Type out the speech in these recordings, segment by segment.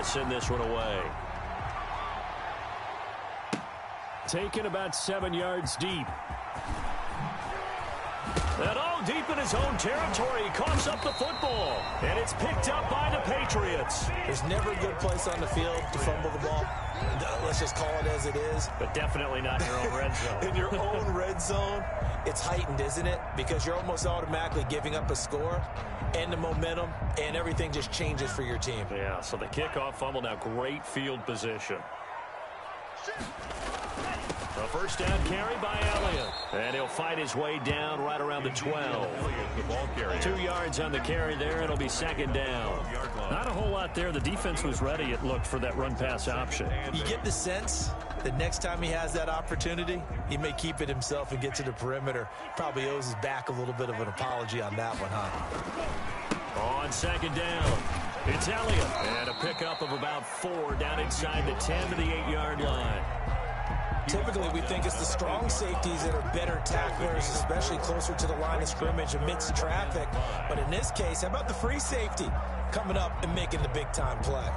send this one away. Taken about 7 yards deep. And deep in his own territory, he coughs up the football. And it's picked up by the Patriots. There's never a good place on the field to fumble the ball. Let's just call it as it is. But definitely not in your own red zone. In your own red zone, it's heightened, isn't it? Because you're almost automatically giving up a score and the momentum, and everything just changes for your team. Yeah, so the kickoff fumble, now great field position. A first down carry by Elliott. And he'll fight his way down right around the 12. 2 yards on the carry there. It'll be second down. Not a whole lot there. The defense was ready, it looked, for that run-pass option. You get the sense that next time he has that opportunity, he may keep it himself and get to the perimeter. Probably owes his back a little bit of an apology on that one, huh? On second down, it's Elliott. And a pickup of about 4 down inside the 10 to the 8-yard line. Typically, we think it's the strong safeties that are better tacklers, especially closer to the line of scrimmage amidst traffic. But in this case, how about the free safety coming up and making the big-time play?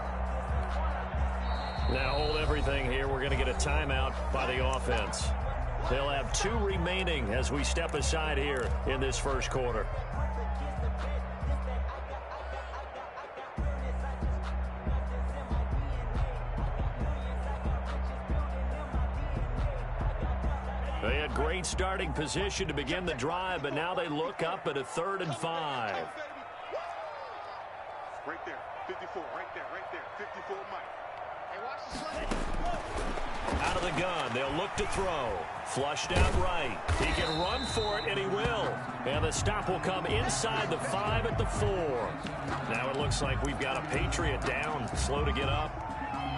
Now hold everything here. We're going to get a timeout by the offense. They'll have 2 remaining as we step aside here in this first quarter. They had great starting position to begin the drive, but now they look up at a 3rd and 5. Right there, 54, right there, 54, Mike. Hey, watch the slide. Out of the gun, they'll look to throw. Flushed out right. He can run for it, and he will. And the stop will come inside the 5 at the 4. Now it looks like we've got a Patriot down, slow to get up.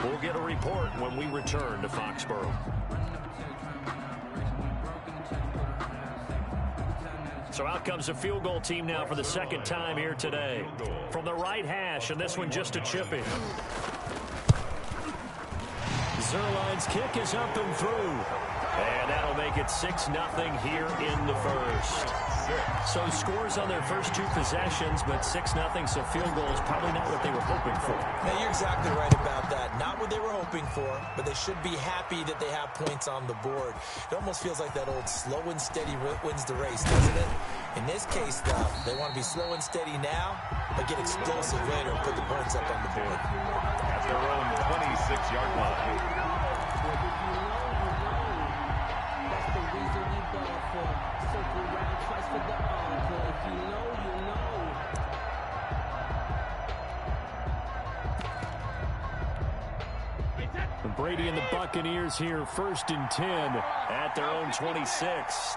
We'll get a report when we return to Foxborough. So out comes the field goal team now for the second time here today. From the right hash, and this one just a chip in. Zerline's kick is up and through. And that'll make it 6-0 here in the first. So scores on their first 2 possessions, but 6-0, so field goal is probably not what they were hoping for. Now, you're exactly right about that. Not what they were hoping for, but they should be happy that they have points on the board. It almost feels like that old slow and steady wins the race, doesn't it? In this case, though, they want to be slow and steady now, but get explosive later and put the points up on the board. At their own 26-yard line. Brady and the Buccaneers here, 1st and 10 at their own 26.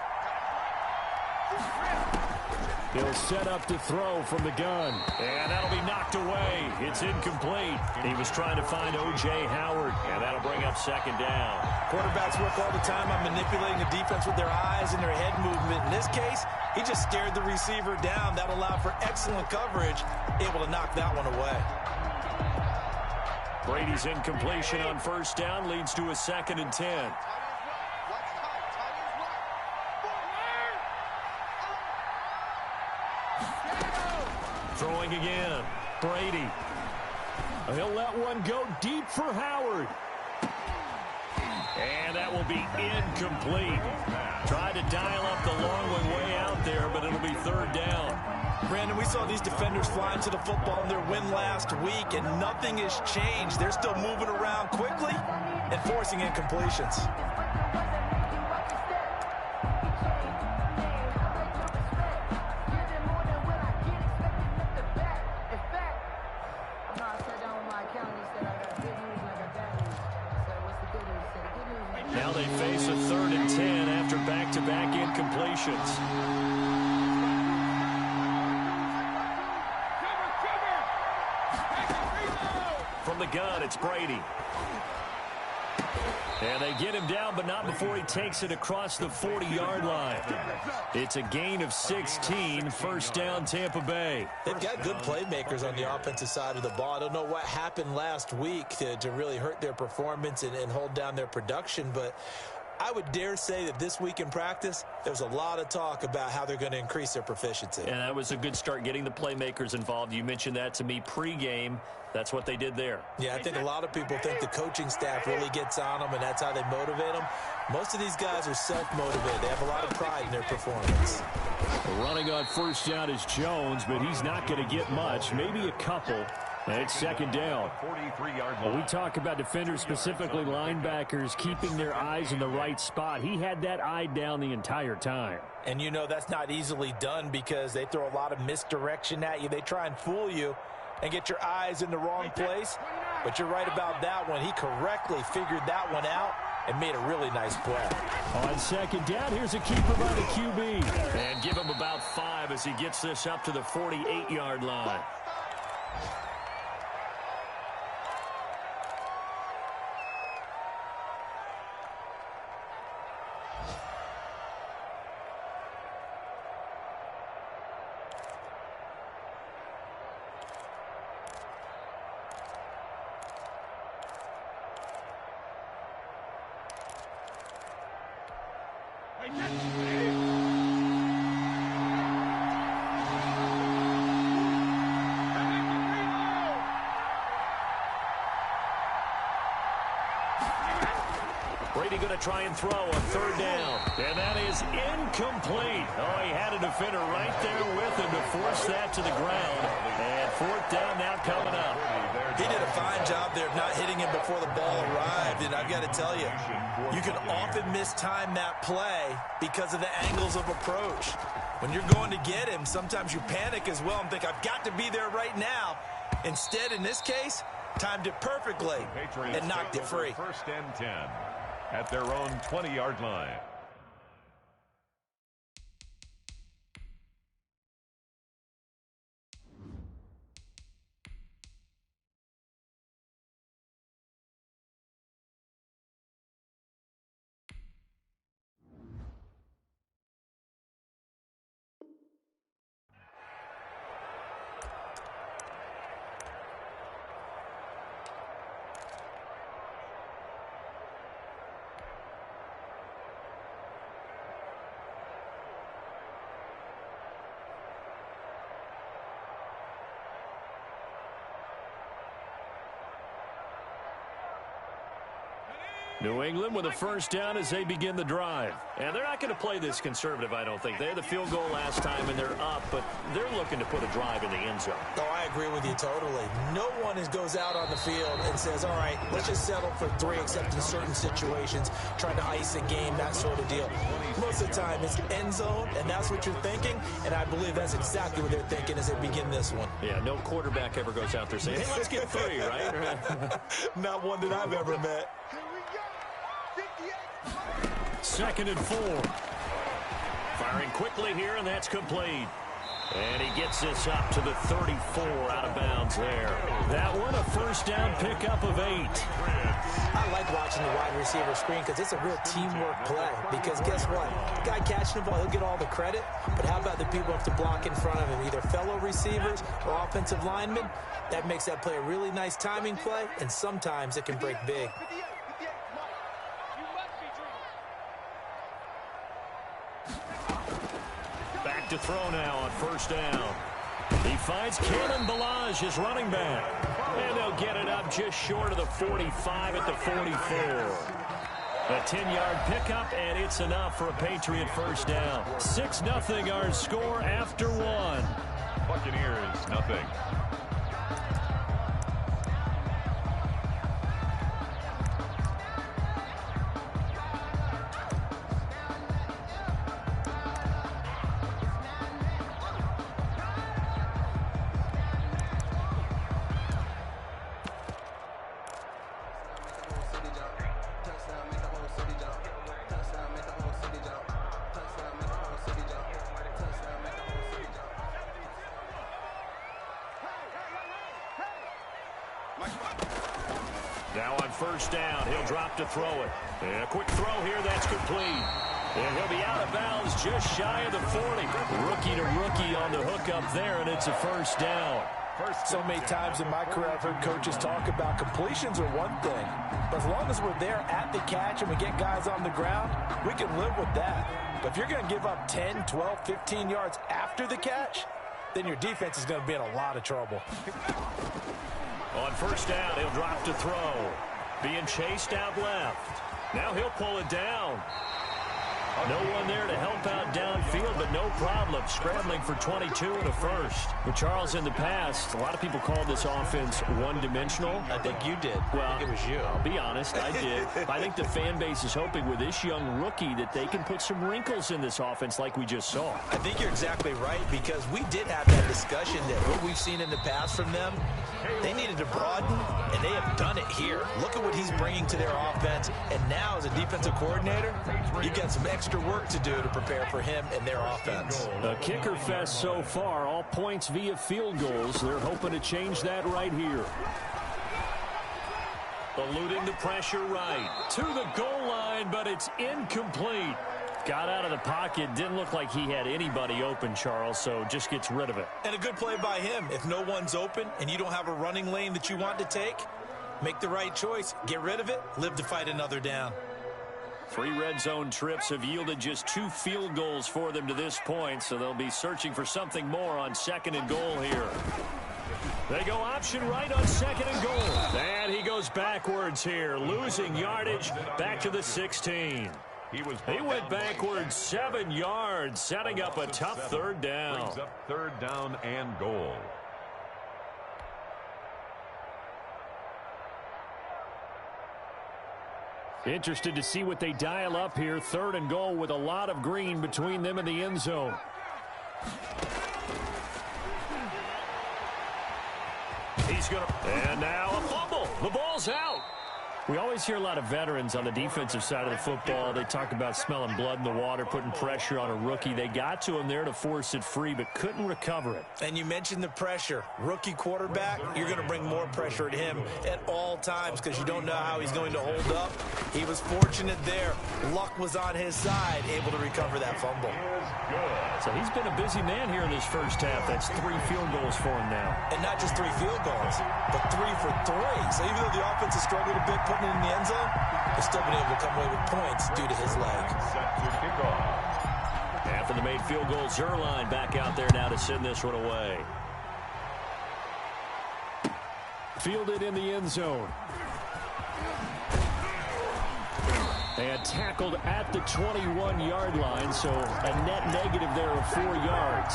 He'll set up to throw from the gun. And that'll be knocked away. It's incomplete. He was trying to find O.J. Howard, and that'll bring up second down. Quarterbacks work all the time on manipulating the defense with their eyes and their head movement. In this case, he just stared the receiver down. That allowed for excellent coverage, able to knock that one away. Brady's incompletion on first down leads to a 2nd and 10. Throwing again. Brady. He'll let one go deep for Howard. And that will be incomplete. Tried to dial up the long one way out there, but it'll be 3rd down. Brandon, we saw these defenders flying to the football in their win last week, and nothing has changed. They're still moving around quickly and forcing incompletions. Now they face a 3rd and 10 after back-to-back incompletions. From the gun, it's Brady. And they get him down, but not before he takes it across the 40-yard line. It's a gain of 16, 1st down Tampa Bay. They've got good playmakers on the offensive side of the ball. I don't know what happened last week to really hurt their performance and hold down their production, but I would dare say that this week in practice, there's a lot of talk about how they're going to increase their proficiency. And that was a good start, getting the playmakers involved. You mentioned that to me pregame. That's what they did there. Yeah, I think a lot of people think the coaching staff really gets on them, and that's how they motivate them. Most of these guys are self-motivated. They have a lot of pride in their performance. Running on first down is Jones, but he's not going to get much, maybe a couple. And it's second down. We talk about defenders, specifically linebackers, keeping their eyes in the right spot. He had that eye down the entire time. And you know that's not easily done because they throw a lot of misdirection at you. They try and fool you and get your eyes in the wrong place. But you're right about that one. He correctly figured that one out and made a really nice play. On second down, here's a keeper by the QB. And give him about 5 as he gets this up to the 48-yard line. Brady going to try and throw on third down. And that is incomplete. Oh, he had a defender right there with him to force that to the ground. And fourth down now coming up. He did a fine job there of not hitting him before the ball arrived. And I've got to tell you, you can often mistime that play because of the angles of approach. When you're going to get him, sometimes you panic as well and think, I've got to be there right now. Instead, in this case, timed it perfectly and knocked it free. First and 10 at their own 20-yard line. New England with a first down as they begin the drive. And they're not going to play this conservative, I don't think. They had the field goal last time, and they're up, but they're looking to put a drive in the end zone. Oh, I agree with you totally. No one goes out on the field and says, all right, let's just settle for 3, except in certain situations, trying to ice a game, that sort of deal. Most of the time, it's end zone, and that's what you're thinking, and I believe that's exactly what they're thinking as they begin this one. Yeah, no quarterback ever goes out there saying, hey, let's get 3, right? Not one that I've ever met. Second and 4. Firing quickly here, and that's complete. And he gets this up to the 34 out of bounds there. That one, a first down pickup of 8. I like watching the wide receiver screen because it's a real teamwork play. Because guess what? The guy catching the ball, he'll get all the credit. But how about the people who have to block in front of him, either fellow receivers or offensive linemen? That makes that play a really nice timing play, and sometimes it can break big. Back to throw now on first down. He finds Kalen Ballage, his running back. And they'll get it up just short of the 45 at the 44. A 10-yard pickup, and it's enough for a Patriot first down. 6-0 our score after 1. Buccaneers, nothing. Now on first down, he'll drop to throw it. And a quick throw here, that's complete. And he'll be out of bounds just shy of the 40. Rookie to rookie on the hook up there, and it's a first down. So many times in my career I've heard coaches talk about completions are one thing, but as long as we're there at the catch and we get guys on the ground, we can live with that. But if you're going to give up 10, 12, 15 yards after the catch, then your defense is going to be in a lot of trouble. On first down, he'll drop to throw. Being chased out left. Now he'll pull it down. No one there to help out downfield, but no problem. Scrambling for 22 and a first. But Charles, in the past, a lot of people called this offense one-dimensional. I think you did. Well, I think it was you. I'll be honest, I did. I think the fan base is hoping with this young rookie that they can put some wrinkles in this offense like we just saw. I think you're exactly right, because we did have that discussion that what we've seen in the past from them, they needed to broaden, and they have done it here. Look at what he's bringing to their offense, and now as a defensive coordinator, you got some extra work to do to prepare for him and their offense. A kicker fest so far, all points via field goals. They're hoping to change that right here. Eluding the pressure right to the goal line, but it's incomplete. Got out of the pocket, didn't look like he had anybody open, Charles, so just gets rid of it. And a good play by him. If no one's open and you don't have a running lane that you want to take, make the right choice, get rid of it, live to fight another down. 3 red zone trips have yielded just 2 field goals for them to this point, so they'll be searching for something more on 2nd and goal here. They go option right on 2nd and goal. And he goes backwards here, losing yardage back to the 16. He went backwards 7 yards, setting up a tough 3rd down. Brings up 3rd down and goal. Interested to see what they dial up here. 3rd and goal with a lot of green between them and the end zone. And now a fumble. The ball's out. We always hear a lot of veterans on the defensive side of the football. They talk about smelling blood in the water, putting pressure on a rookie. They got to him there to force it free, but couldn't recover it. And you mentioned the pressure. Rookie quarterback, you're going to bring more pressure at him at all times because you don't know how he's going to hold up. He was fortunate there. Luck was on his side, able to recover that fumble. So he's been a busy man here in this first half. That's 3 field goals for him now. And not just 3 field goals, but 3 for 3. So even though the offense has struggled a bit putting it in the end zone, they've still been able to come away with points due to his leg. After the made field goal, Zerline back out there now to send this one away. Fielded in the end zone. And tackled at the 21-yard line, so a net negative there of 4 yards.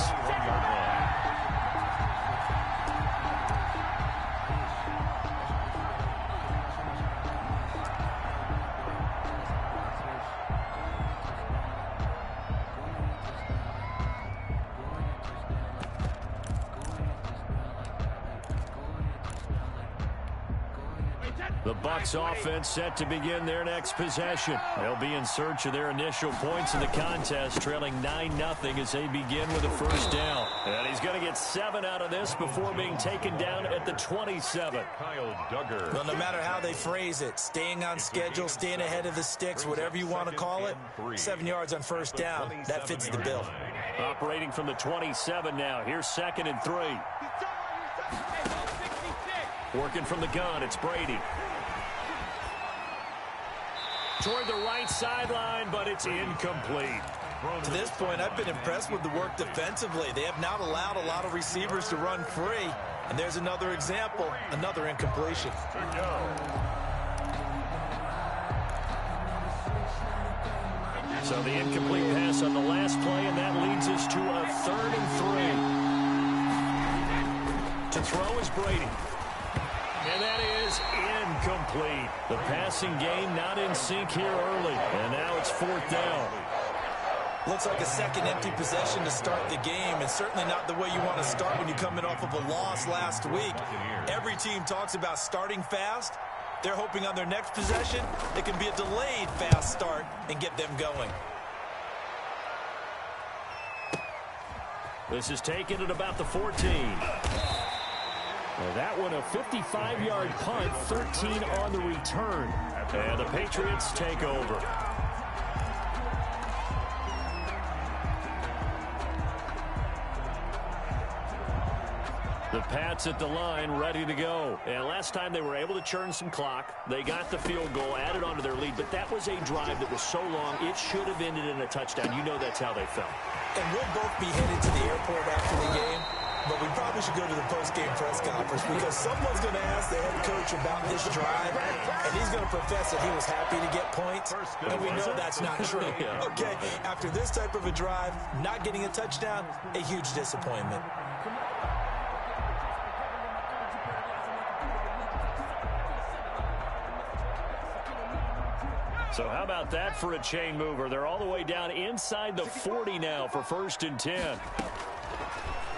The Bucs offense set to begin their next possession. They'll be in search of their initial points in the contest, trailing 9-0 as they begin with a first down. And he's going to get 7 out of this before being taken down at the 27. Kyle Duggar. Well, no matter how they phrase it, staying on schedule, staying ahead of the sticks, whatever you want to call it, 7 yards on first down, that fits the bill. Operating from the 27 now. Here's 2nd and 3. Working from the gun, it's Brady. Toward the right sideline, but it's incomplete. To this point, I've been impressed with the work defensively. They have not allowed a lot of receivers to run free. And there's another example, another incompletion. So the incomplete pass on the last play, and that leads us to a 3rd and 3. To throw is Brady. And that is incomplete. The passing game not in sync here early. And now it's 4th down. Looks like a second empty possession to start the game, and certainly not the way you want to start when you're coming off of a loss last week. Every team talks about starting fast. They're hoping on their next possession it can be a delayed fast start and get them going. This is taken at about the 14. That one a 55-yard punt, 13 on the return. And the Patriots take over. The Pats at the line, ready to go. And last time they were able to churn some clock. They got the field goal, added on to their lead. But that was a drive that was so long, it should have ended in a touchdown. You know that's how they felt. And we'll both be headed to the airport after the game. But we probably should go to the post-game press conference because someone's going to ask the head coach about this drive, and he's going to profess that he was happy to get points, and we know that's not true. Okay, after this type of a drive, not getting a touchdown, a huge disappointment. So how about that for a chain mover? They're all the way down inside the 40 now for 1st and 10.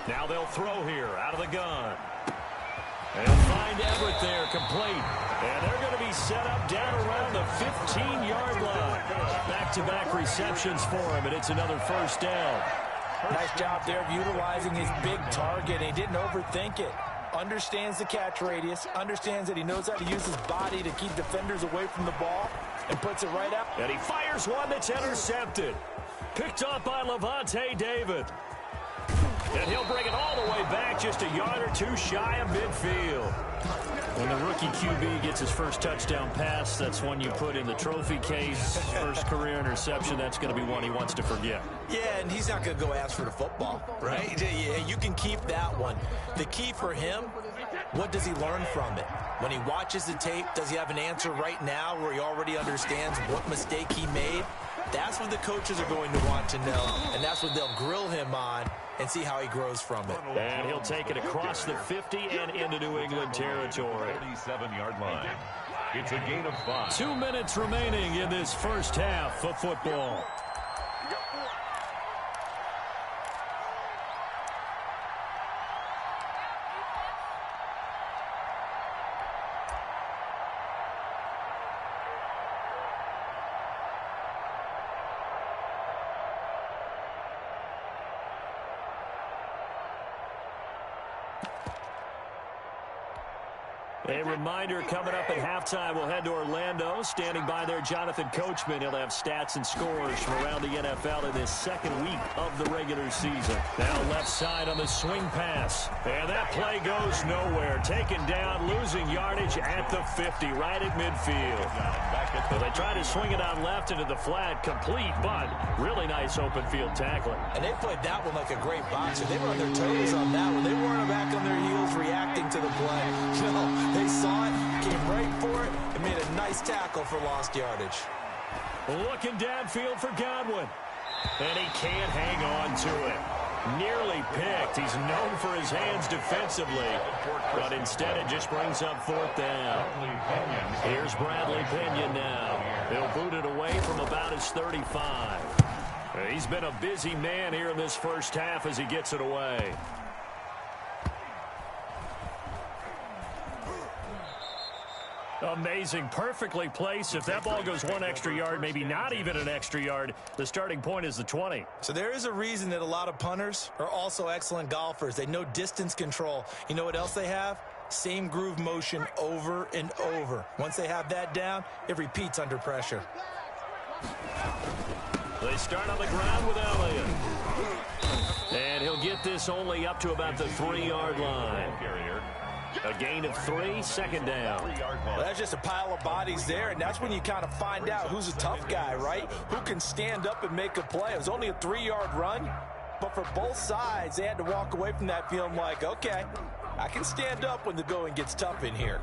Now they'll throw here out of the gun. And find Everett there, complete. And they're going to be set up down around the 15-yard line. Back-to-back receptions for him, and it's another 1st down. Nice job there of utilizing his big target. He didn't overthink it. Understands the catch radius, understands that he knows how to use his body to keep defenders away from the ball, and puts it right out. And he fires one that's intercepted. Picked up by Levante David. And he'll bring it all the way back, just a yard or two shy of midfield. When the rookie QB gets his first touchdown pass, that's one you put in the trophy case. First career interception, that's going to be one he wants to forget. Yeah, and he's not going to go ask for the football, right? Yeah, you can keep that one. The key for him, what does he learn from it? When he watches the tape, does he have an answer right now where he already understands what mistake he made? That's what the coaches are going to want to know, and that's what they'll grill him on and see how he grows from it. And he'll take it across the 50 and into New England territory. 47-yard line. It's a gain of 5. 2 minutes remaining in this first half of football. A reminder coming up at halftime, we'll head to Orlando. Standing by there, Jonathan Coachman. He'll have stats and scores from around the NFL in this second week of the regular season. Now left side on the swing pass. And that play goes nowhere. Taken down, losing yardage at the 50, right at midfield. Well, they try to swing it out left into the flat, complete, but really nice open field tackling. And they played that one like a great boxer. They were on their toes on that one. They weren't back on their heels reacting to the play. No. They saw it, came right for it, and made a nice tackle for lost yardage. Looking downfield for Godwin. And he can't hang on to it. Nearly picked. He's known for his hands defensively. But instead it just brings up 4th down. Here's Bradley Pinion now. He'll boot it away from about his 35. He's been a busy man here in this first half as he gets it away. Amazing, perfectly placed. If that ball goes 1 extra yard, maybe not even an extra yard, the starting point is the 20. So there is a reason that a lot of punters are also excellent golfers. They know distance control. You know what else they have? Same groove motion over and over. Once they have that down, it repeats under pressure. They start on the ground with Elliott. And he'll get this only up to about the 3-yard line. A gain of 3, 2nd down. Well, that's just a pile of bodies there, and that's when you kind of find out who's a tough guy, right? Who can stand up and make a play. It was only a 3-yard run, but for both sides, they had to walk away from that feeling like, okay, I can stand up when the going gets tough in here.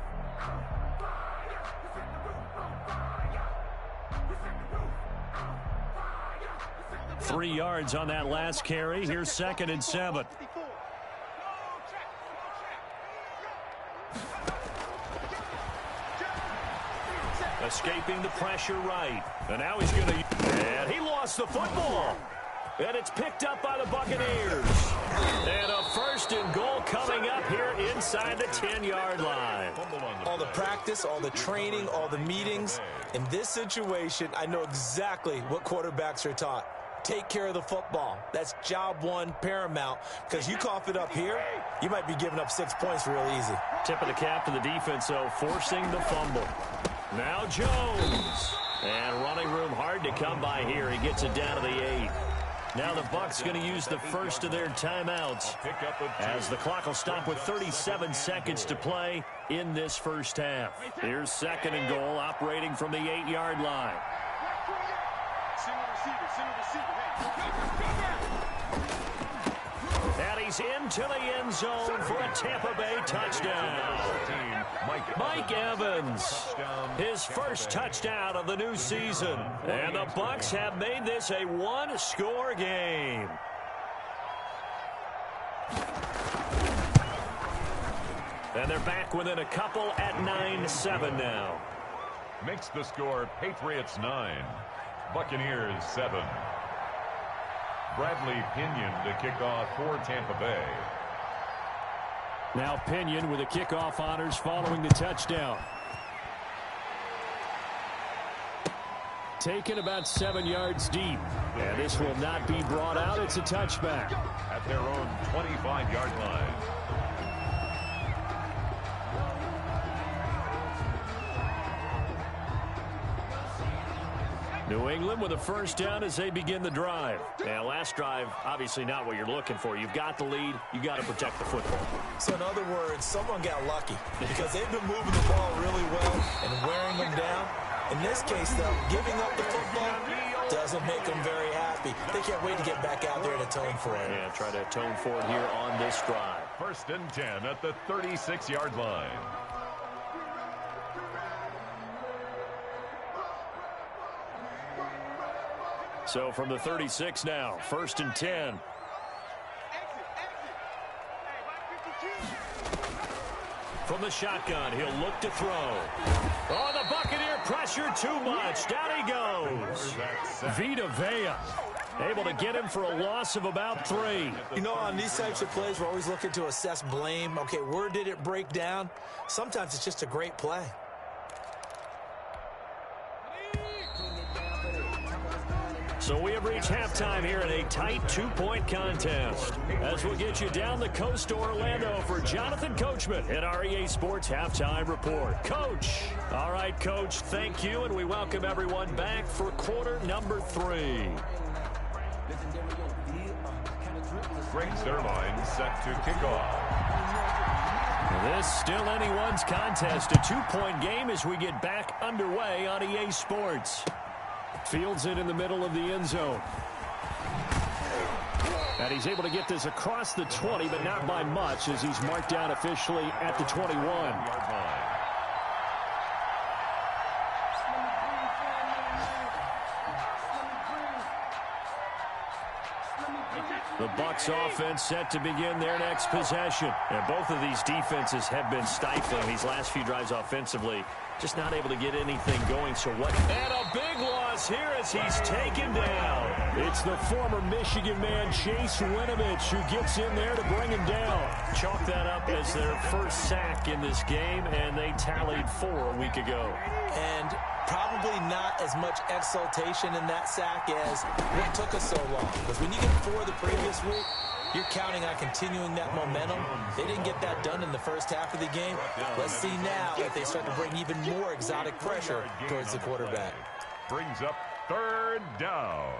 Three yards on that last carry. Here's 2nd and 7. Escaping the pressure right. And now he's going to... And he lost the football. And it's picked up by the Buccaneers. And a 1st and goal coming up here inside the 10-yard line. All the practice, all the training, all the meetings. In this situation, I know exactly what quarterbacks are taught. Take care of the football. That's job 1, paramount. Because you cough it up here, you might be giving up 6 points real easy. Tip of the cap to the defense, though, forcing the fumble. Now Jones. And running room hard to come by here. He gets it down to the 8. Now the Bucs going to use the first of their timeouts as the clock will stop with 37 seconds to play in this first half. Here's 2nd and goal, operating from the 8-yard line. And he's into the end zone for a Tampa Bay touchdown. Mike Evans, his first touchdown of the new season. And the Bucs have made this a one-score game. And they're back within a couple at 9-7 now. Makes the score Patriots 9, Buccaneers 7. Bradley Pinion to kick off for Tampa Bay. Now Pinion with the kickoff honors following the touchdown. Taken about 7 yards deep. And this will not be brought out. It's a touchback. At their own 25-yard line. New England with a first down as they begin the drive. Now, last drive, obviously not what you're looking for. You've got the lead. You got to protect the football. So, in other words, someone got lucky because they've been moving the ball really well and wearing them down. In this case, though, giving up the football doesn't make them very happy. They can't wait to get back out there and atone for it. Yeah, try to atone for it here on this drive. 1st and 10 at the 36-yard line. So from the 36 now, 1st and 10. From the shotgun, he'll look to throw. Oh, the Buccaneer pressure too much. Down he goes. Vita Vea able to get him for a loss of about 3. You know, on these types of plays, we're always looking to assess blame. Okay, where did it break down? Sometimes it's just a great play. So we have reached halftime here in a tight 2-point contest. As we'll get you down the coast to Orlando for Jonathan Coachman at our EA Sports Halftime Report. Coach. All right, Coach, thank you, and we welcome everyone back for quarter number 3. Greg Zerline set to kick off. This still anyone's contest, a 2-point game as we get back underway on EA Sports. Fields it in the middle of the end zone. And he's able to get this across the 20, but not by much as he's marked down officially at the 21. The Bucs offense set to begin their next possession. And both of these defenses have been stifling these last few drives offensively. Just not able to get anything going. So what? And a big loss here as he's taken down. It's the former Michigan man, Chase Winovich, who gets in there to bring him down. Chalk that up as their first sack in this game, and they tallied 4 a week ago. And probably not as much exultation in that sack as what took us so long. Because when you get 4 the previous week, you're counting on continuing that momentum. They didn't get that done in the first half of the game. Let's see now if they start to bring even more exotic pressure towards the quarterback. Brings up 3rd down.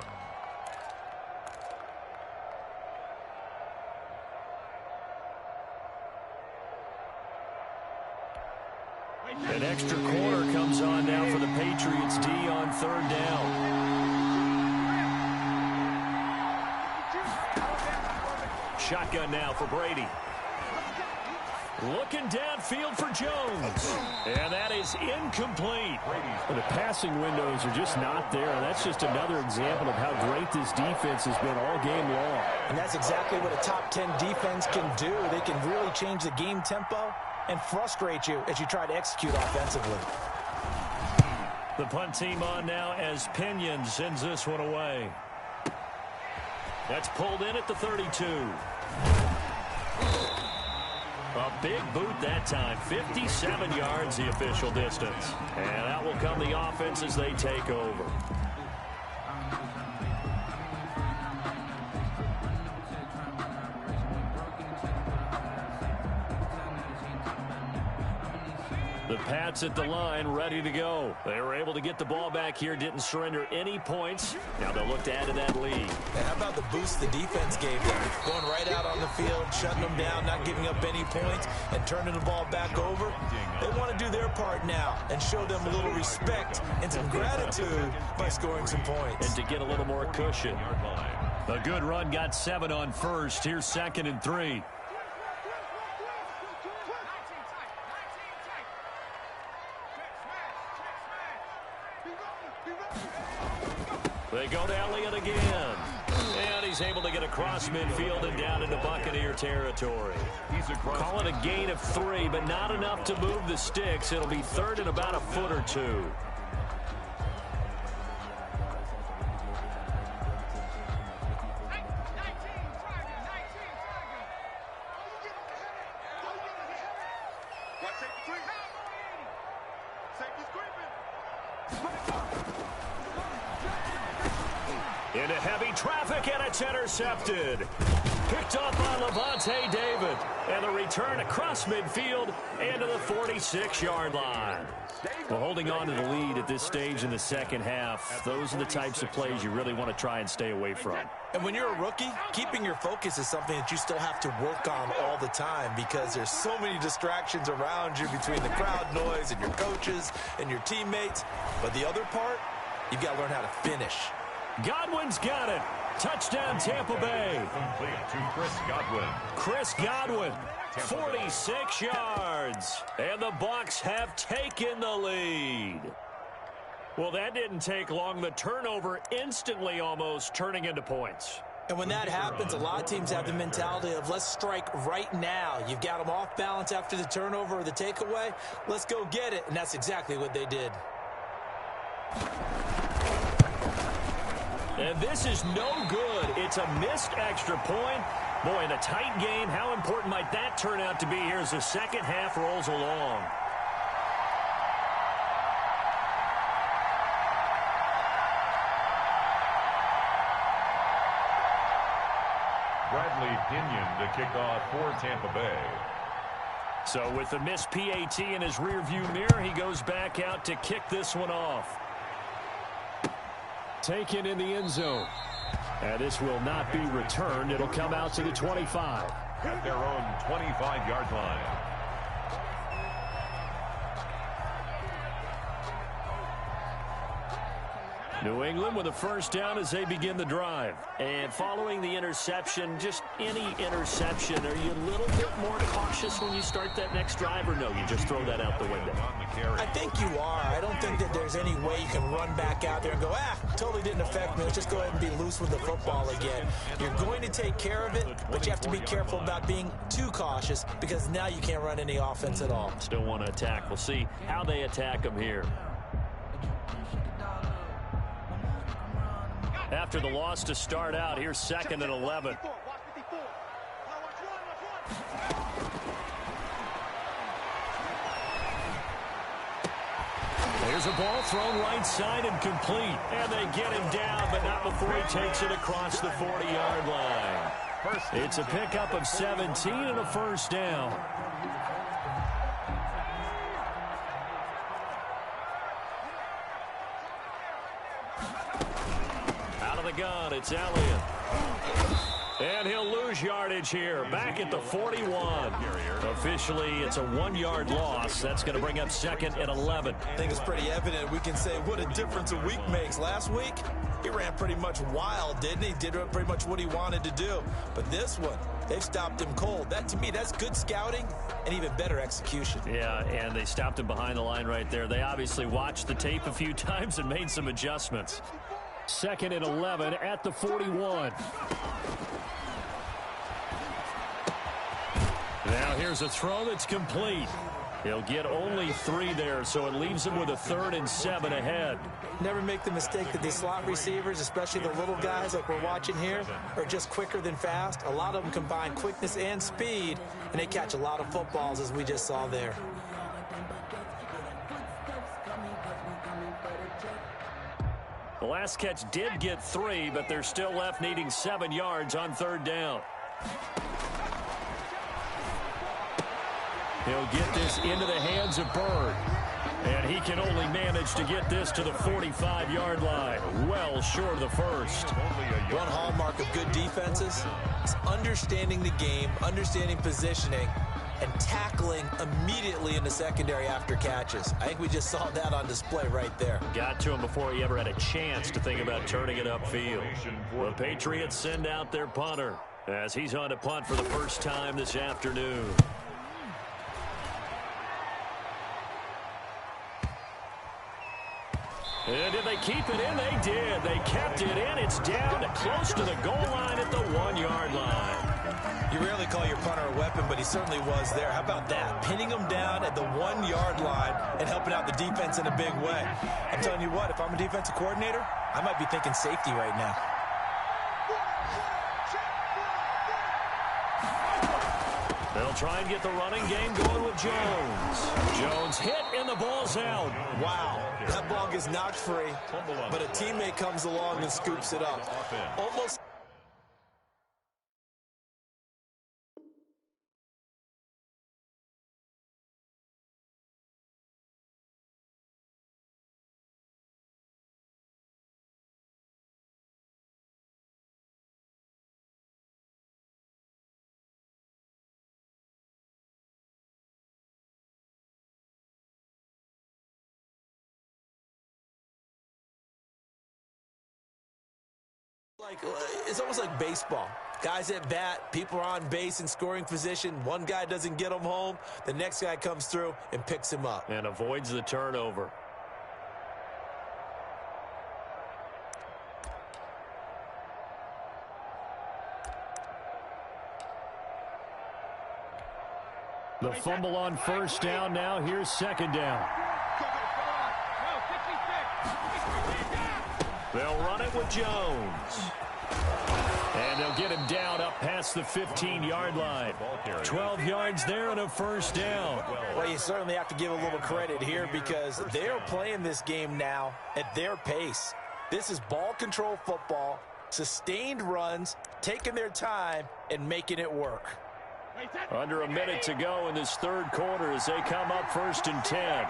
An extra corner comes on now for the Patriots D on 3rd down. Shotgun now for Brady. Looking downfield for Jones. And that is incomplete. The passing windows are just not there. That's just another example of how great this defense has been all game long. And that's exactly what a top 10 defense can do. They can really change the game tempo and frustrate you as you try to execute offensively. The punt team on now as Pinion sends this one away. That's pulled in at the 32. A big boot that time. 57 yards the official distance. And that will come the offense as they take over. The Pats at the line, ready to go. They were able to get the ball back here, didn't surrender any points. Now they'll look to add to that lead. And how about the boost the defense gave them? Going right out on the field, shutting them down, not giving up any points, and turning the ball back over. They want to do their part now and show them a little respect and some gratitude by scoring some points. And to get a little more cushion. A good run got 7 on first. Here's 2nd and 3. They go to Elliott again. And he's able to get across midfield and down into Buccaneer territory. Call it a gain of 3, but not enough to move the sticks. It'll be 3rd and about a foot or 2. Into heavy traffic, and it's intercepted. Picked up by Levante David. And the return across midfield and to the 46-yard line. Well, holding on to the lead at this stage in the second half, those are the types of plays you really want to try and stay away from. And when you're a rookie, keeping your focus is something that you still have to work on all the time because there's so many distractions around you between the crowd noise and your coaches and your teammates. But the other part, you've got to learn how to finish. Godwin's got it. Touchdown, Tampa Bay. Complete to Chris Godwin. Chris Godwin, 46 yards. And the Bucs have taken the lead. Well, that didn't take long. The turnover instantly almost turning into points. And when that happens, a lot of teams have the mentality of let's strike right now. You've got them off balance after the turnover or the takeaway. Let's go get it. And that's exactly what they did. And this is no good. It's a missed extra point. Boy, in a tight game, how important might that turn out to be here as the second half rolls along? Bradley Pinion to kick off for Tampa Bay. So with the missed PAT in his rearview mirror, he goes back out to kick this one off. Taken in the end zone. And this will not be returned. It'll come out to the 25. At their own 25-yard line. New England with a first down as they begin the drive. And following the interception, just any interception, are you a little bit more cautious when you start that next drive, or no, you just throw that out the window? I think you are. I don't think that there's any way you can run back out there and go, totally didn't affect me. Let's just go ahead and be loose with the football again. You're going to take care of it, but you have to be careful about being too cautious because now you can't run any offense at all. Still want to attack. We'll see how they attack them here. After the loss to start out, here's 2nd and 11. There's a ball thrown right side and complete. And they get him down, but not before he takes it across the 40-yard line. It's a pickup of 17 and a first down. Gun, it's Elliott. And he'll lose yardage here. Back at the 41. Officially, it's a 1-yard loss. That's going to bring up 2nd and 11. I think it's pretty evident. We can say what a difference a week makes. Last week, he ran pretty much wild, didn't he? Did pretty much what he wanted to do. But this one, they've stopped him cold. That, to me, that's good scouting and even better execution. Yeah, and they stopped him behind the line right there. They obviously watched the tape a few times and made some adjustments. 2nd and 11 at the 41. Now here's a throw that's complete. He'll get only 3 there, so it leaves him with a 3rd and 7 ahead. Never make the mistake that these slot receivers, especially the little guys like we're watching here, are just quicker than fast. A lot of them combine quickness and speed, and they catch a lot of footballs, as we just saw there. The last catch did get 3, but they're still left needing 7 yards on 3rd down. He'll get this into the hands of Bird. And he can only manage to get this to the 45-yard line. Well short of the first. One hallmark of good defenses is understanding the game, understanding positioning, and tackling immediately in the secondary after catches. I think we just saw that on display right there. Got to him before he ever had a chance to think about turning it upfield. The Patriots send out their punter as he's on to punt for the first time this afternoon. And did they keep it in? They did. They kept it in. It's down close to the goal line at the 1-yard line. You rarely call your punter a weapon, but he certainly was there. How about that? Pinning him down at the 1-yard line and helping out the defense in a big way. I'm telling you what, if I'm a defensive coordinator, I might be thinking safety right now. They'll try and get the running game going with Jones. Jones hit, and the ball's out. Wow, that ball gets knocked free, but a teammate comes along and scoops it up. Almost. It's almost like baseball. Guys at bat, people are on base in scoring position. One guy doesn't get him home. The next guy comes through and picks him up. And avoids the turnover. The fumble on first down now. Here's second down. They'll run it with Jones. And they'll get him down up past the 15-yard line. 12 yards there and a first down. Well, you certainly have to give a little credit here because they're playing this game now at their pace. This is ball control football, sustained runs, taking their time, and making it work. Under a minute to go in this third quarter as they come up 1st and 10.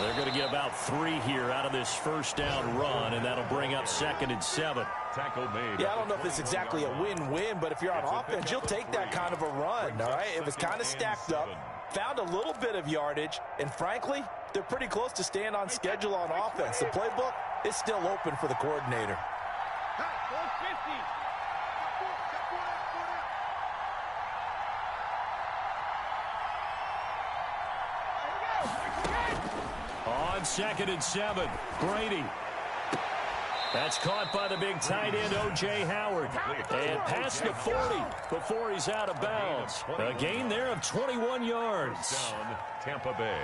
They're going to get about 3 here out of this first down run, and that'll bring up 2nd and 7. Tackle made. Yeah, I don't know if it's exactly a win-win, but if you're on offense, you'll take that kind of a run, all right? It was kind of stacked up, found a little bit of yardage, and frankly, they're pretty close to staying on schedule on offense. The playbook is still open for the coordinator. On 2nd and 7, Brady. That's caught by the big tight end, O.J. Howard. And past the 40 before he's out of bounds. A gain there of 21 yards. Down, Tampa Bay.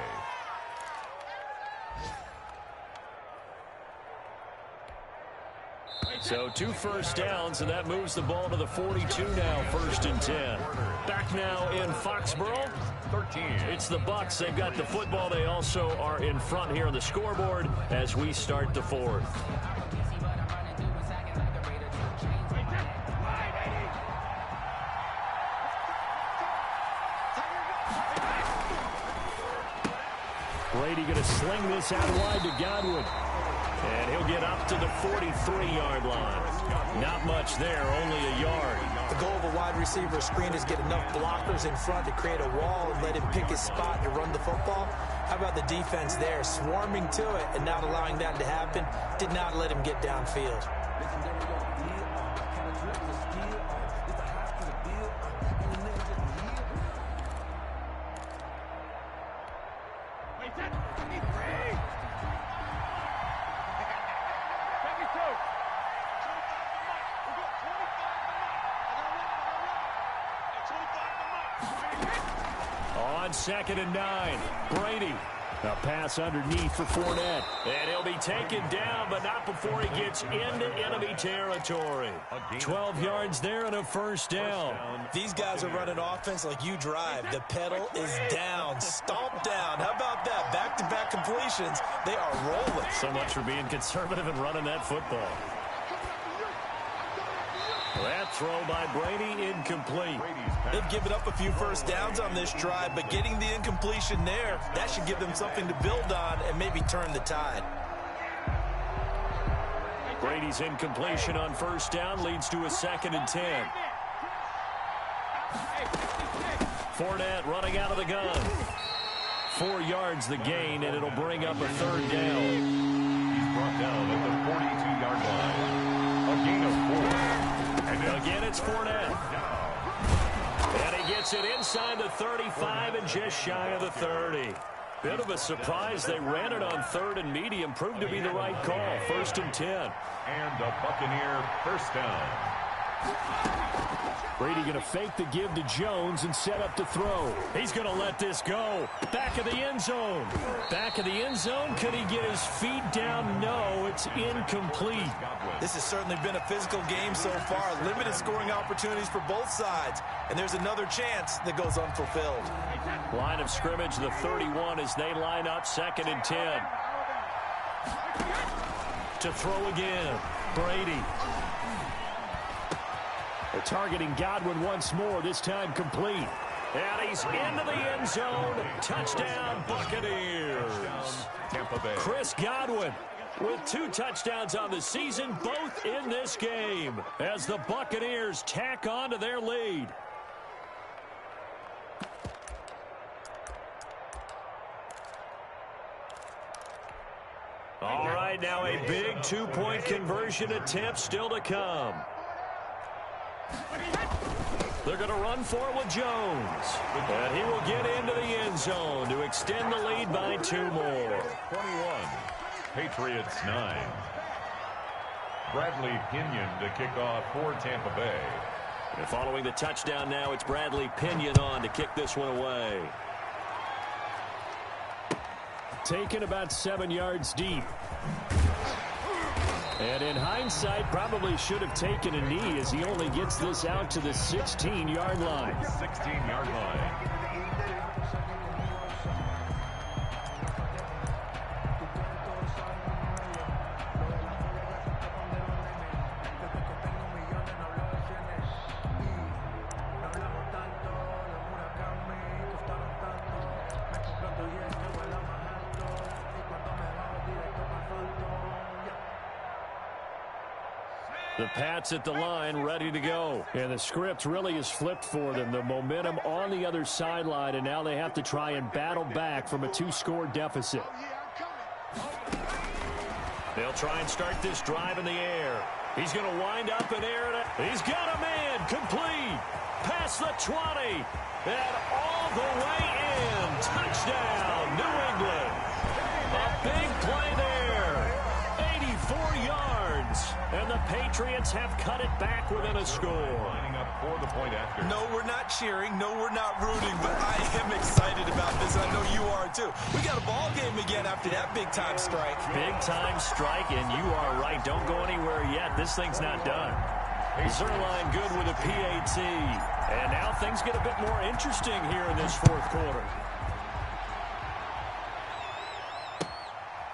So 2 first downs, and that moves the ball to the 42 now, 1st and 10. Back now in Foxborough. 13. It's the Bucs. They've got the football. They also are in front here on the scoreboard as we start the 4th. Brady going to sling this out wide to Godwin. And he'll get up to the 43-yard line. Not much there, only a yard. The goal of a wide receiver screen is get enough blockers in front to create a wall and let him pick his spot to run the football. How about the defense there, swarming to it and not allowing that to happen? Did not let him get downfield. On 2nd and 9, Brady. A pass underneath for Fournette. And he'll be taken down, but not before he gets into enemy territory. 12 yards there and a first down. These guys are running offense like you drive. The pedal is down, stomp down. How about that? Back-to-back completions. They are rolling. So much for being conservative and running that football. That throw by Brady incomplete. They've given up a few first downs on this drive, but getting the incompletion there, that should give them something to build on and maybe turn the tide. Brady's incompletion on first down leads to a 2nd and 10. Fournette running out of the gun. 4 yards the gain, and it'll bring up a 3rd down. He's brought down at the 42-yard line. A gain of 4. And again, it's Fournette. And he gets it inside the 35 and just shy of the 30. Bit of a surprise. They ran it on 3rd and medium. Proved to be the right call. 1st and 10. And a Buccaneer first down. Brady going to fake the give to Jones and set up to throw. He's going to let this go. Back of the end zone. Back of the end zone. Could he get his feet down? No, it's incomplete. This has certainly been a physical game so far. Limited scoring opportunities for both sides. And there's another chance that goes unfulfilled. Line of scrimmage, the 31 as they line up 2nd and 10. To throw again. Brady. They're targeting Godwin once more, this time complete. And he's into the end zone. Touchdown, Buccaneers. Tampa Bay. Chris Godwin with 2 touchdowns on the season, both in this game, as the Buccaneers tack on to their lead. All right, now a big 2-point conversion attempt still to come. They're going to run for it with Jones. And he will get into the end zone to extend the lead by 2 more. 21. Patriots 9. Bradley Pinion to kick off for Tampa Bay. And following the touchdown now, it's Bradley Pinion on to kick this one away. Taken about 7 yards deep. And in hindsight, probably should have taken a knee as he only gets this out to the 16-yard line. 16-yard line. The Pats at the line, ready to go. And the script really is flipped for them. The momentum on the other sideline, and now they have to try and battle back from a 2-score deficit. They'll try and start this drive in the air. He's going to wind up and air it. He's got a man, complete. Past the 20. And all the way in. Touchdown, New England. A big play there. 84 yards. And the Patriots have cut it back within a score. Lining up for the point after. No, we're not cheering. No, we're not rooting. But I am excited about this. I know you are, too. We got a ball game again after that big-time strike. Big-time strike, and you are right. Don't go anywhere yet. This thing's not done. Zerline good with a PAT. And now things get a bit more interesting here in this 4th quarter.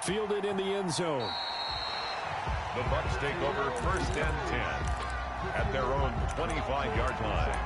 Fielded in the end zone. The Bucs take over 1st and 10 at their own 25-yard line.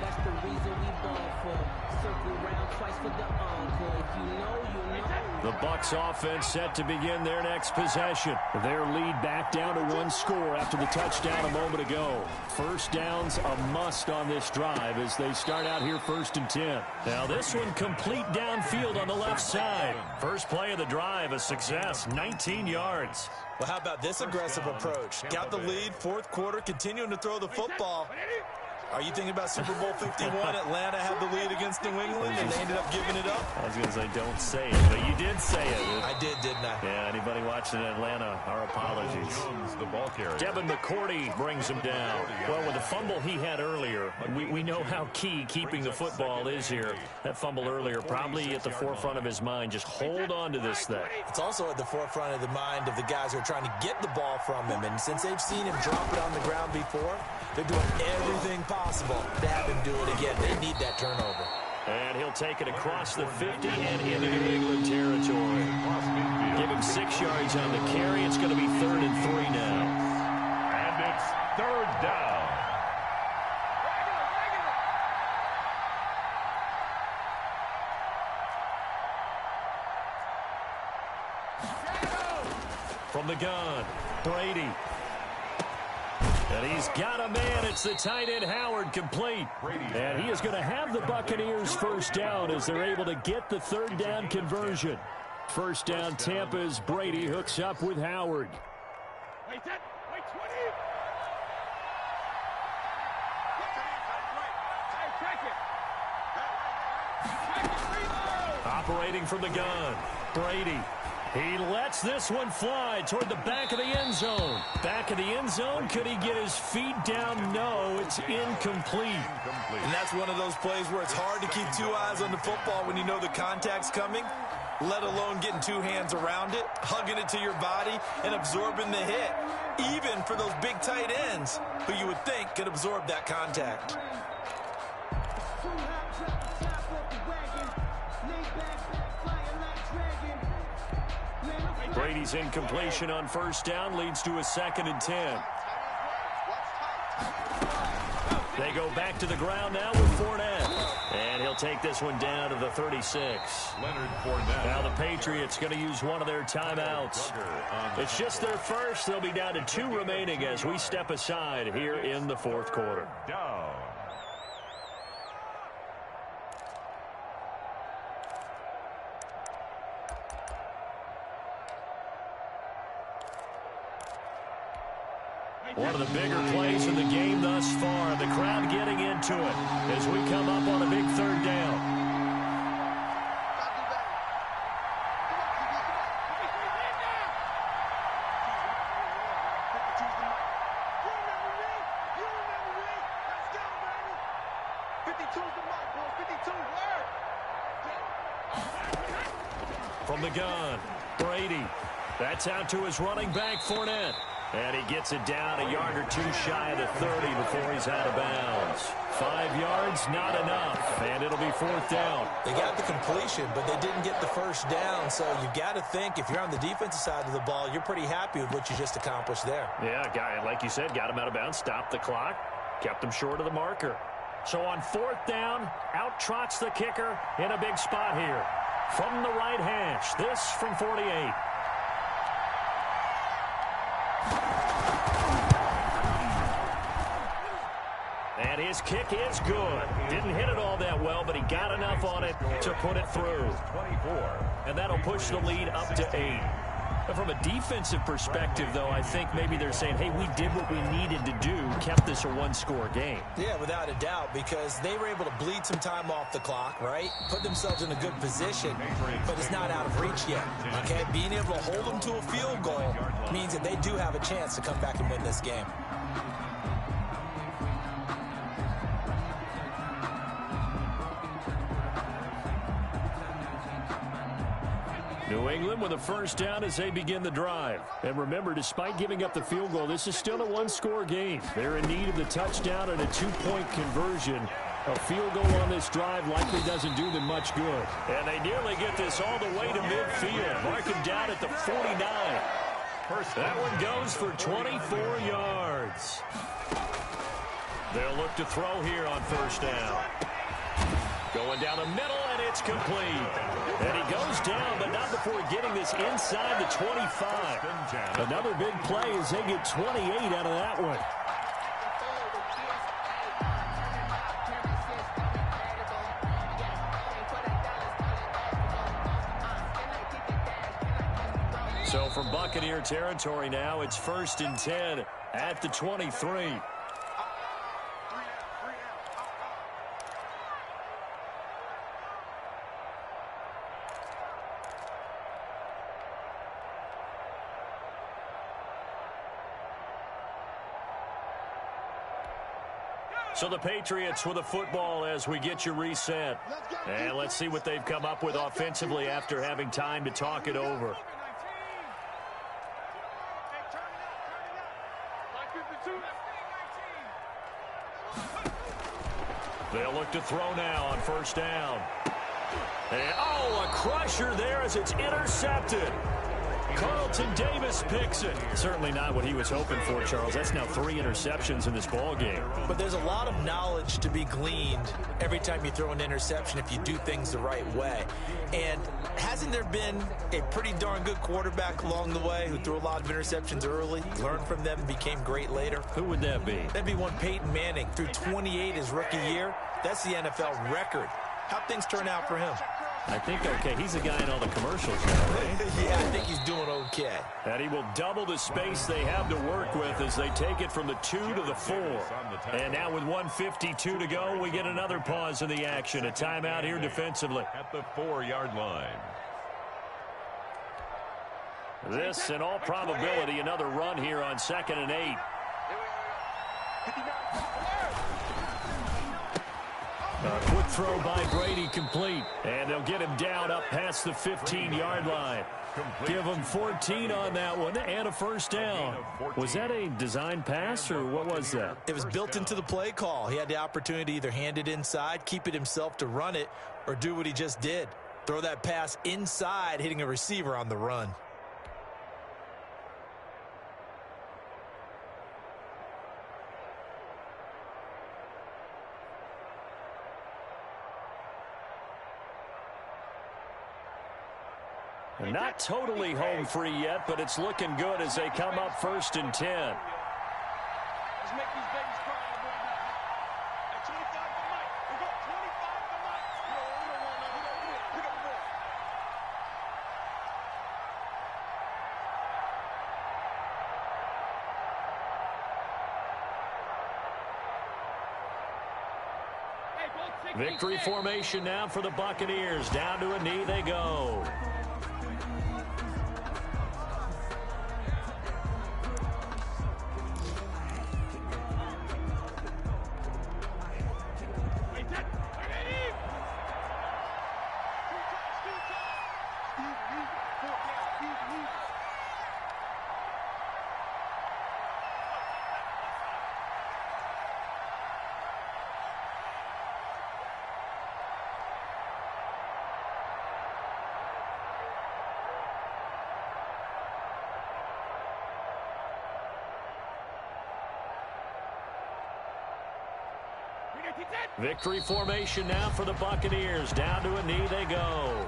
That's the reason we ball for. Circle around twice for the encore. If you know, you know. The Bucs offense set to begin their next possession. Their lead back down to 1 score after the touchdown a moment ago. First down's a must on this drive as they start out here 1st and 10. Now this one complete downfield on the left side. First play of the drive, a success, 19 yards. Well, how about this aggressive approach? Got the lead, 4th quarter, continuing to throw the football. Are you thinking about Super Bowl 51? Atlanta had the lead against New England, and they ended up giving it up? I was going to say, don't say it, but you did say it. I did, didn't I? Yeah, anybody watching Atlanta, our apologies. Jones, the ball carrier. Devin McCourty brings him down. Well, with the fumble he had earlier, we know how key keeping the football is here. That fumble earlier probably at the forefront of his mind. Just hold on to this thing. It's also at the forefront of the mind of the guys who are trying to get the ball from him. And since they've seen him drop it on the ground before, they're doing everything possible to have him do it again. They need that turnover. And he'll take it across the 50 and into New England territory. Give him 6 yards on the carry. It's going to be 3rd and 3 now. And it's 3rd down. From the gun, Brady. And he's got a man. It's the tight end, Howard, complete. And he is going to have the Buccaneers first down as they're able to get the 3rd down conversion. First down, Tampa's Brady hooks up with Howard. Wait 20. Operating from the gun, Brady. He lets this one fly toward the back of the end zone. Back of the end zone. Could he get his feet down? No, it's incomplete. And that's one of those plays where it's hard to keep 2 eyes on the football when you know the contact's coming, let alone getting 2 hands around it, hugging it to your body, and absorbing the hit, even for those big tight ends who you would think could absorb that contact. Brady's incompletion on first down leads to a 2nd and 10. They go back to the ground now with Fournette. And he'll take this one down to the 36. Leonard Fournette. Now the Patriots going to use one of their timeouts. It's just their first. They'll be down to 2 remaining as we step aside here in the 4th quarter. Down. One of the bigger plays in the game thus far. The crowd getting into it as we come up on a big 3rd down. From the gun, Brady. That's out to his running back, Fournette. And he gets it down a yard or 2 shy of the 30 before he's out of bounds. 5 yards, not enough, and it'll be 4th down. They got the completion, but they didn't get the first down, so you've got to think if you're on the defensive side of the ball, you're pretty happy with what you just accomplished there. Yeah, guy, like you said, got him out of bounds, stopped the clock, kept him short of the marker. So on 4th down, out trots the kicker in a big spot here. From the right hash, this from 48. And his kick is good. Didn't hit it all that well, but he got enough on it to put it through. 24. And that'll push the lead up to 8. But from a defensive perspective, though, I think maybe they're saying, hey, we did what we needed to do, kept this a 1-score game. Yeah, without a doubt, because they were able to bleed some time off the clock, right? Put themselves in a good position, but it's not out of reach yet, okay? Being able to hold them to a field goal means that they do have a chance to come back and win this game. New England with a first down as they begin the drive. And remember, despite giving up the field goal, this is still a 1-score game. They're in need of the touchdown and a 2-point conversion. A field goal on this drive likely doesn't do them much good. And they nearly get this all the way to midfield. Mark him down at the 49. That one goes for 24 yards. They'll look to throw here on first down. Going down the middle, and it's complete. And he goes down, but not before getting this inside the 25. Another big play as they get 28 out of that one. So from Buccaneer territory now, it's 1st and 10 at the 23. So the Patriots with the football as we get you reset. And let's see what they've come up with offensively after having time to talk it over. They'll look to throw now on first down. And, oh, a crusher there as it's intercepted. Carlton Davis picks it. Certainly not what he was hoping for, Charles. That's now 3 interceptions in this ball game. But there's a lot of knowledge to be gleaned every time you throw an interception if you do things the right way. And hasn't there been a pretty darn good quarterback along the way who threw a lot of interceptions early, learned from them, and became great later? Who would that be? That'd be one Peyton Manning. Threw 28 his rookie year. That's the NFL record. How'd things turn out for him? I think okay. He's a guy in all the commercials now, right? Yeah, I think he's doing okay. And he will double the space they have to work with as they take it from the 2 to the 4. And now with 1:52 to go, we get another pause in the action. A timeout here defensively. At the 4-yard line. This, in all probability, another run here on 2nd and 8. A quick throw by Brady complete. And they'll get him down up past the 15-yard line. Give him 14 on that one and a first down. Was that a design pass or what was that? It was built into the play call. He had the opportunity to either hand it inside, keep it himself to run it, or do what he just did. Throw that pass inside, hitting a receiver on the run. Not totally home free yet, but it's looking good as they come up 1st and 10. Let's make these babies cry on the board now. At 25 to Mike. We got 25 to Mike. We don't want nothing. Pick up the ball. Victory formation now for the Buccaneers. Down to a knee they go. Victory formation now for the Buccaneers. Down to a knee they go.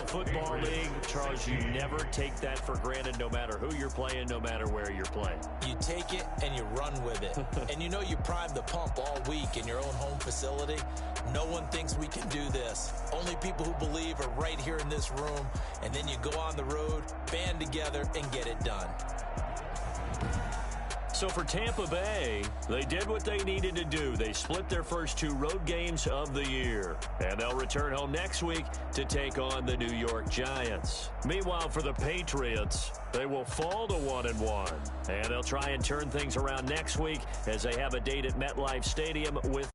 Football League, Charles, you never take that for granted no matter who you're playing, no matter where you're playing. You take it and you run with it. And you know you primed the pump all week in your own home facility. No one thinks we can do this. Only people who believe are right here in this room. And then you go on the road, band together, and get it done. So for Tampa Bay, they did what they needed to do. They split their first 2 road games of the year. And they'll return home next week to take on the New York Giants. Meanwhile, for the Patriots, they will fall to 1-1. And they'll try and turn things around next week as they have a date at MetLife Stadium with